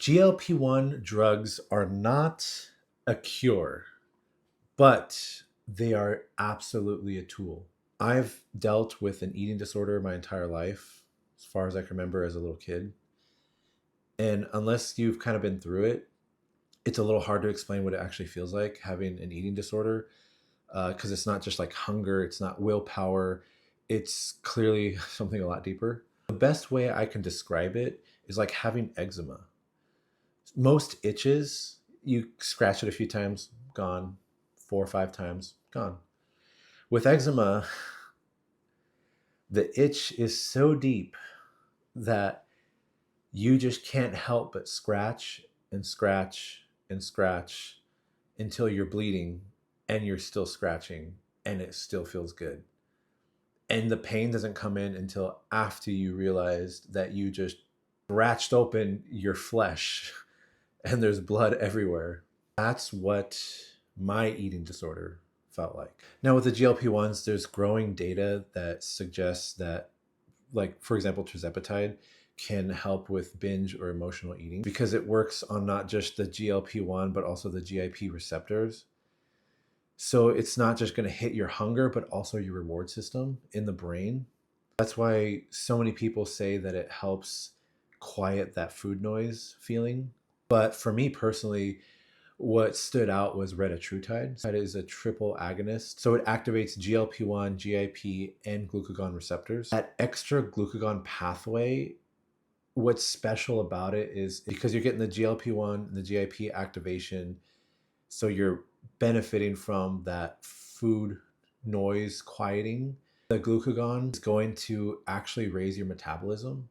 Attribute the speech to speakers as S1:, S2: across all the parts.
S1: GLP-1 drugs are not a cure, but they are absolutely a tool. I've dealt with an eating disorder my entire life, as far as I can remember as a little kid. And unless you've kind of been through it, it's a little hard to explain what it actually feels like having an eating disorder, because it's not just like hunger, it's not willpower, it's clearly something a lot deeper. The best way I can describe it is like having eczema. Most itches, you scratch it a few times, gone. 4 or 5 times, gone. With eczema, the itch is so deep that you just can't help but scratch and scratch and scratch until you're bleeding and you're still scratching and it still feels good. And the pain doesn't come in until after you realized that you just scratched open your flesh and there's blood everywhere. That's what my eating disorder felt like. Now with the GLP-1s, there's growing data that suggests that, like, for example, tirzepatide can help with binge or emotional eating because it works on not just the GLP-1, but also the GIP receptors. So it's not just going to hit your hunger, but also your reward system in the brain. That's why so many people say that it helps quiet that food noise feeling. But for me personally, what stood out was Retatrutide. That is a triple agonist. So it activates GLP-1, GIP, and glucagon receptors. That extra glucagon pathway, what's special about it is because you're getting the GLP-1 and the GIP activation, so you're benefiting from that food noise quieting. The glucagon is going to actually raise your metabolism.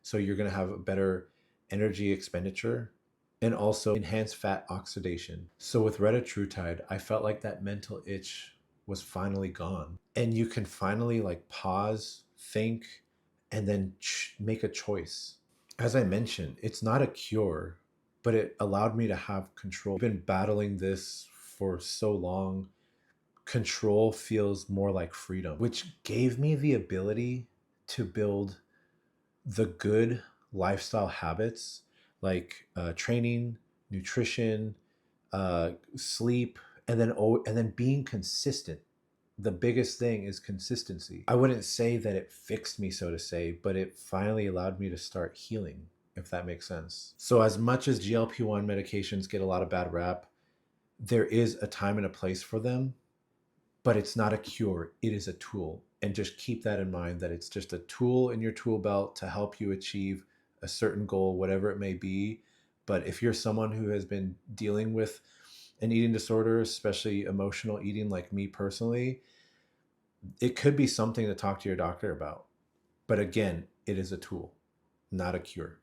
S1: So you're going to have a better energy expenditure and also enhance fat oxidation. So with Retatrutide, I felt like that mental itch was finally gone. And you can finally like pause, think, and then make a choice. As I mentioned, it's not a cure, but it allowed me to have control. I've been battling this for so long. Control feels more like freedom, which gave me the ability to build the good lifestyle habits like training, nutrition, sleep, and then being consistent. The biggest thing is consistency. I wouldn't say that it fixed me, so to say, but it finally allowed me to start healing, if that makes sense. So as much as GLP-1 medications get a lot of bad rap, there is a time and a place for them, but it's not a cure. It is a tool. And just keep that in mind, that it's just a tool in your tool belt to help you achieve a certain goal, whatever it may be. But if you're someone who has been dealing with an eating disorder, especially emotional eating like me personally, it could be something to talk to your doctor about. But again, it is a tool, not a cure.